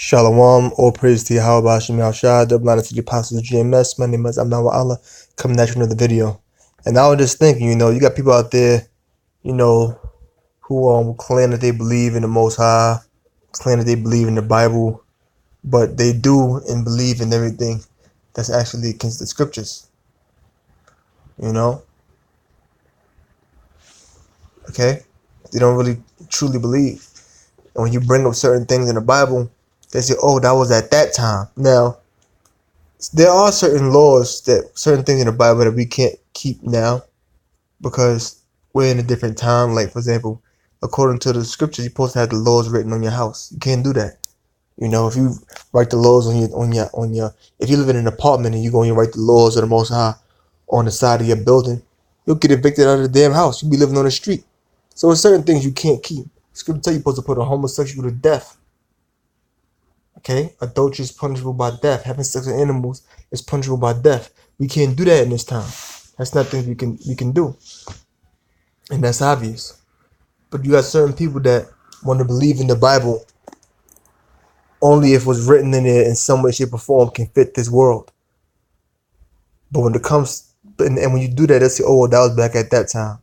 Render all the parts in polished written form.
Shalom, all praise to Yahweh Bashim Yahshua, double honor to the apostles of GMS. My name is Amnawa Allah, coming at you with another video. And I was just thinking, you got people out there, who claim that they believe in the Most High, claim that they believe in the Bible, but they do and believe in everything that's actually against the scriptures. Okay? They don't really truly believe. And when you bring up certain things in the Bible, they say, oh, that was at that time. Now, there are certain laws, certain things in the Bible that we can't keep now because we're in a different time. Like, for example, according to the scriptures, you're supposed to have the laws written on your house. You can't do that. If you write the laws if you live in an apartment and you go and you write the laws of the Most High on the side of your building, you'll get evicted out of the damn house. You'll be living on the street. So there's certain things you can't keep. Scripture tell you supposed to put a homosexual to death. Okay? Adultery is punishable by death. Having sex with animals is punishable by death. We can't do that in this time. That's not things we can do. And that's obvious. But you got certain people that want to believe in the Bible only if what's written in it in some way, shape, or form can fit this world. But when it comes, and when you do that, they'll say, oh, well, that was back at that time.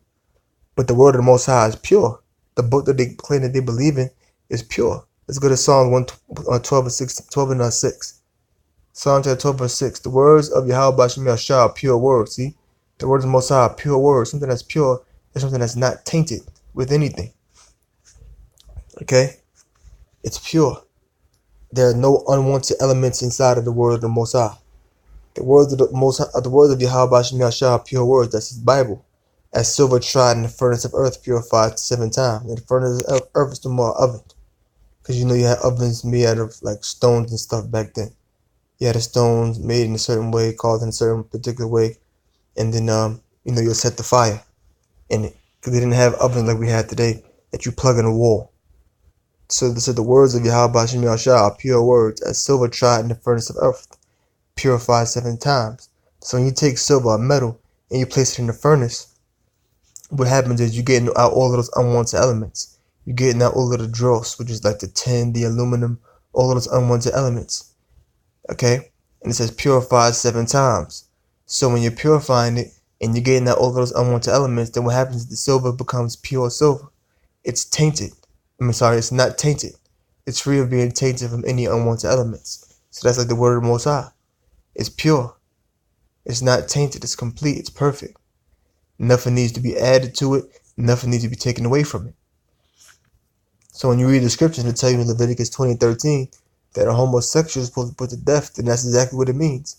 But the word of the Most High is pure. The book that they claim that they believe in is pure. Let's go to Psalm 12 and 6. Psalm 12 verse 6. The words of Yahweh Bashim Yahshua are pure words. See? The words of the Most High are pure words. Something that's pure is something that's not tainted with anything. Okay? It's pure. There are no unwanted elements inside of the word of the Most High. The words of the Most High, the words of Yahweh Bashim Yahshua are pure words. That's his Bible. As silver tried in the furnace of earth, purified 7 times. And the furnace of earth is the more oven. Because you had ovens made out of like stones and stuff back then. You had the stones made in a certain way, called in a certain particular way. And then, you'll set the fire in it. Because they didn't have ovens like we have today that you plug in a wall. So the words of Yahweh Bashim Yahshua are pure words, as silver tried in the furnace of earth, purified 7 times. So when you take silver or metal and you place it in the furnace, what happens is you get out all of those unwanted elements. You're getting out all of the dross, which is like the tin, the aluminum, all of those unwanted elements. Okay? And it says purified 7 times. So when you're purifying it and you're getting out all of those unwanted elements, then what happens is the silver becomes pure silver. It's tainted. It's not tainted. It's free of being tainted from any unwanted elements. So that's like the word of the Most High. It's pure. It's not tainted. It's complete. It's perfect. Nothing needs to be added to it. Nothing needs to be taken away from it. So when you read the scriptures, it'll tell you in Leviticus 20:13 that a homosexual is supposed to put to death, then that's exactly what it means.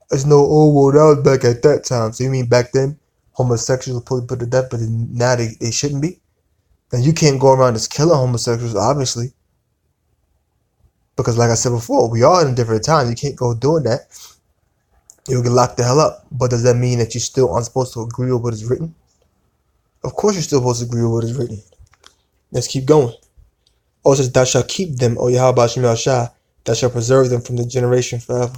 It's no, oh, well, that was back at that time. So you mean back then homosexuals were supposed to put to death, but now they shouldn't be? Then you can't go around just killing homosexuals, obviously. Because like I said before, we are in a different time. You can't go doing that. You'll get locked the hell up. But does that mean that you still aren't supposed to agree with what is written? Of course you're still supposed to agree with what is written. Let's keep going. Oh, it says, thou shalt keep them, O Yahweh Bashim Yahshua, thou shalt preserve them from the generation forever.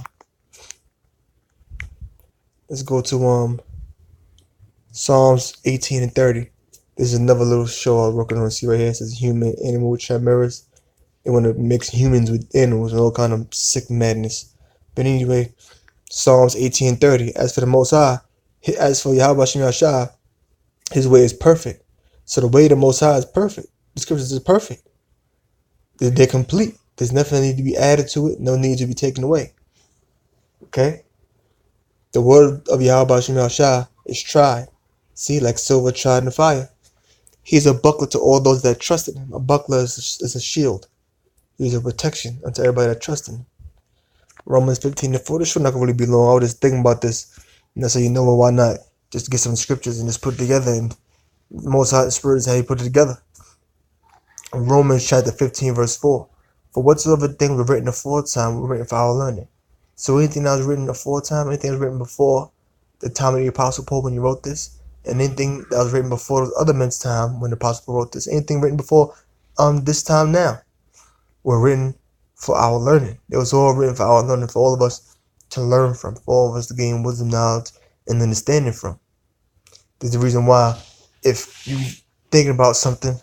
Let's go to Psalms 18 and 30. This is another little show I'm working on. See right here, it says human, animal, chimeras. They want to mix humans with animals and all kind of sick madness. But anyway, Psalms 18 and 30. As for the Most High, as for Yahweh Bashim Yahshua, his way is perfect. So the way of the Most High is perfect. The scriptures is perfect. They're complete. There's nothing that needs to be added to it. No need to be taken away. Okay? The word of Yahweh Bashim Yahshua is tried. See, like silver tried in the fire. He's a buckler to all those that trust in him. A buckler is a shield. He's a protection unto everybody that trusts in him. Romans 15 and 4. This should not really be long. I was just thinking about this. So why not just get some scriptures and just put it together. And the Most High Spirit is how you put it together. Romans chapter 15 verse 4. For whatsoever things were written aforetime were written for our learning. So anything that was written aforetime, anything that was written before the time of the Apostle Paul when he wrote this, and anything that was written before those other men's time when the Apostle Paul wrote this, anything written before this time now, were written for our learning. It was all written for our learning, for all of us to learn from, for all of us to gain wisdom, knowledge, and understanding from. There's the reason why if you thinking about something,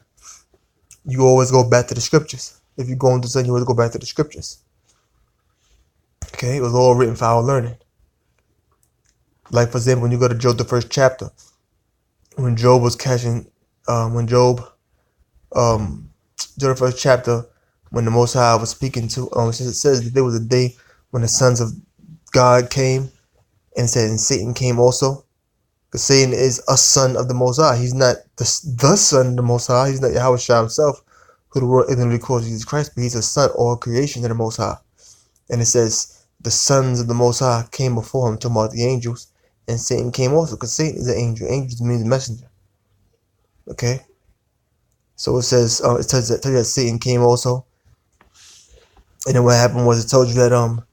you always go back to the scriptures. If you're going to study, you want to go back to the scriptures. Okay, it was all written for our learning. Like for example, when you go to Job, the first chapter, when Job was catching, Job, the first chapter, when the Most High was speaking to, it says that there was a day when the sons of God came, and said, and Satan came also. Because Satan is a son of the Most High. He's not the son of the Most High. He's not Yahweh Shah himself, who the world ignorantly calls Jesus Christ, but he's a son or a creation of the Most High. And it says, the sons of the Most High came before him, talking about the angels, and Satan came also, because Satan is an angel. Angels means messenger. Okay? So it says, it tells you that Satan came also. And then what happened was, it told you that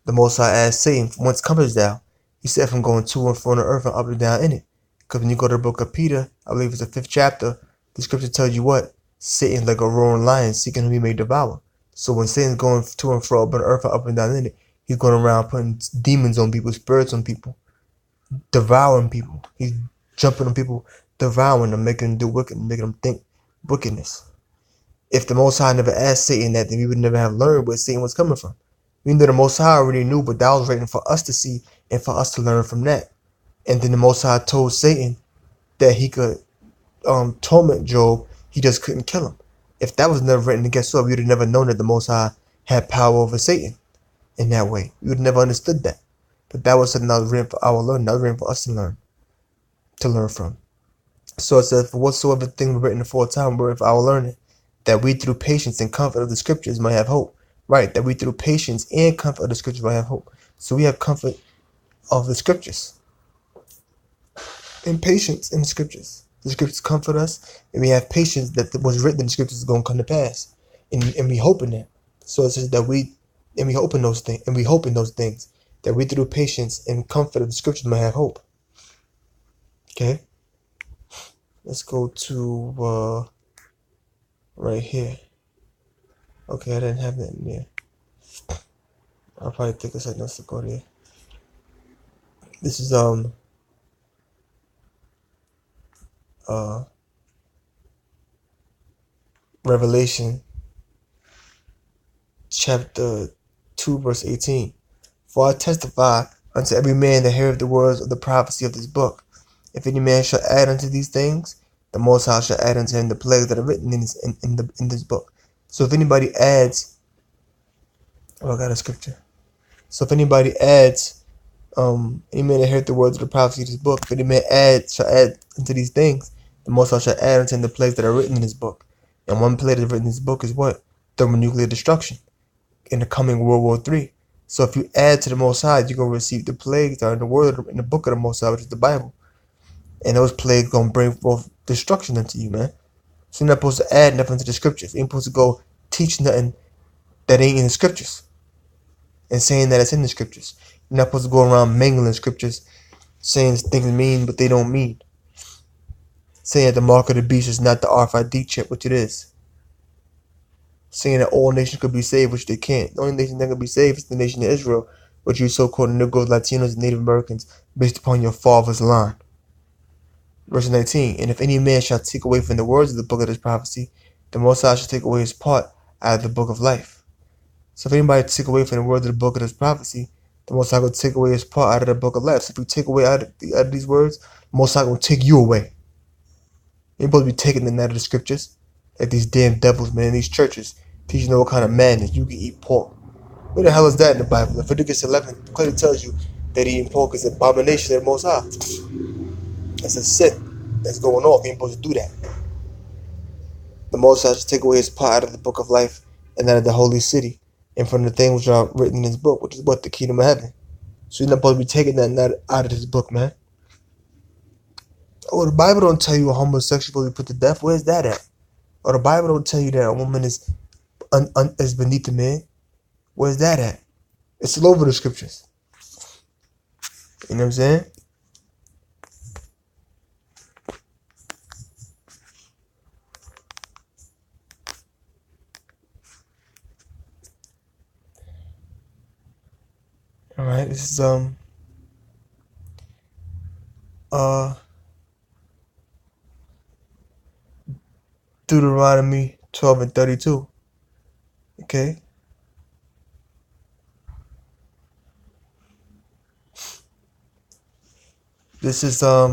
the Most High asked Satan, whence comest thou? He said, from going to and fro on the earth and up and down in it. Because when you go to the book of Peter, I believe it's the 5th chapter, the scripture tells you what? Satan's like a roaring lion seeking whom he may devour. So when Satan's going to and fro up on the earth and up and down in it, he's going around putting demons on people, spirits on people, devouring people. He's jumping on people, devouring them, making them do wicked, making them think wickedness. If the Most High never asked Satan that, then we would never have learned where Satan was coming from. We knew the Most High already knew, but that was written for us to see and for us to learn from that. And then the Most High told Satan that he could torment Job, he just couldn't kill him. If that was never written, then guess what? We would have never known that the Most High had power over Satan in that way. We would have never understood that. But that was something that was written for our learning, that was written for us to learn from. So it says, for whatsoever thing were written aforetime were written for our learning, that we through patience and comfort of the scriptures might have hope. Right, that we through patience and comfort of the scriptures might have hope. So we have comfort of the scriptures and patience in the scriptures. The scriptures comfort us, and we have patience that what's written in the scriptures is going to come to pass, and we hope in that. So it says that we hope in those things, that we through patience and comfort of the scriptures might have hope. Okay, let's go to right here. Okay, I didn't have that in there. I'll probably take a second to go there. This is Revelation chapter 2 verse 18. For I testify unto every man that heareth the words of the prophecy of this book. If any man shall add unto these things, the Most High shall add unto him the plagues that are written in this book. So if anybody adds, I got a scripture. So if anybody adds, any man that heareth the words of the prophecy of this book, if any man shall add unto these things, the Most High shall add unto him the plagues that are written in this book. And one plague that is written in this book is what? Thermonuclear destruction in the coming World War III. So if you add to the Most High, you're going to receive the plagues that are in the word, in the book of the Most High, which is the Bible. And those plagues going to bring forth destruction unto you, man. So you're not supposed to add nothing to the scriptures. You ain't supposed to go teach nothing that ain't in the scriptures and saying that it's in the scriptures. You're not supposed to go around mangling scriptures, saying things mean but they don't mean. Saying that the mark of the beast is not the RFID chip, which it is. Saying that all nations could be saved, which they can't. The only nation that can be saved is the nation of Israel, which you so-called Negroes, Latinos, and Native Americans, based upon your father's line. Verse 19, and if any man shall take away from the words of the book of this prophecy, the Most High shall take away his part out of the book of life. So if anybody take away from the words of the book of this prophecy, the Most High will take away his part out of the book of life. So if you take away out of these words, the Most High will take you away. You're supposed to be taking them out of the scriptures. Like these damn devils, man, in these churches, teaching all kind of madness. You can eat pork. Where the hell is that in the Bible? Leviticus 11 clearly tells you that eating pork is an abomination to the Most High. That's a sin that's going off. You ain't supposed to do that. The Most High should take away his part out of the book of life and out of the holy city and from the things which are written in this book, which is what? The kingdom of heaven. So you're not supposed to be taking that out of this book, man. Oh, the Bible don't tell you a homosexual will be put to death. Where's that at? Or the Bible don't tell you that a woman is beneath a man. Where's that at? It's all over the scriptures. You know what I'm saying? All right, this is Deuteronomy 12 and 32. Okay. This is let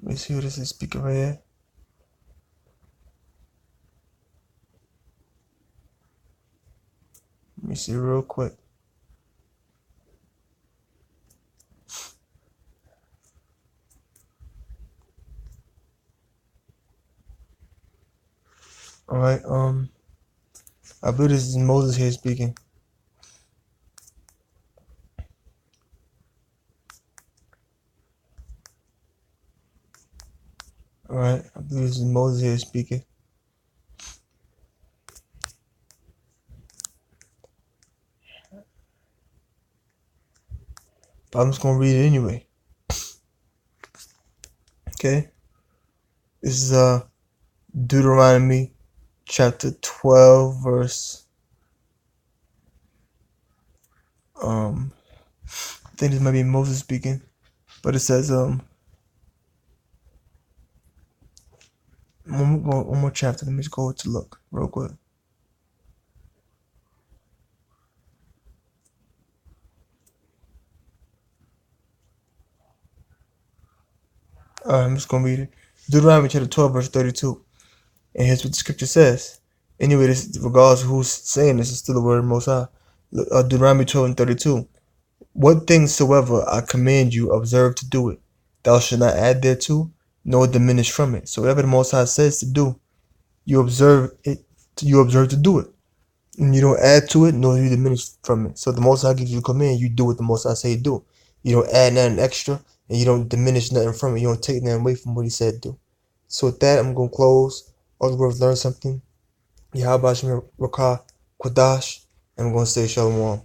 me see who this is speaking right here. Let me see real quick. All right. I believe this is Moses here speaking. All right. I believe this is Moses here speaking. But I'm just gonna read it anyway. Okay. This is Deuteronomy chapter 12 verse I think this might be Moses speaking, but it says one more chapter. Let me just go to look real quick. Alright, I'm just gonna read it. Deuteronomy chapter 12 verse 32. And here's what the scripture says. Anyway, this, regardless of who's saying this, is still the word of Most High. Deuteronomy 12 and 32. What things soever I command you, observe to do it. Thou shalt not add thereto, nor diminish from it. So whatever the Most High says to do, you observe it. You observe to do it, and you don't add to it, nor you diminish from it. So the Most High gives you a command, you do what the Most High say do. You don't add nothing extra, and you don't diminish nothing from it. You don't take nothing away from what He said do. So with that, I'm gonna close. All the words learn something. Yahweh Shem Rakah Quadash, and I'm gonna say Shalom.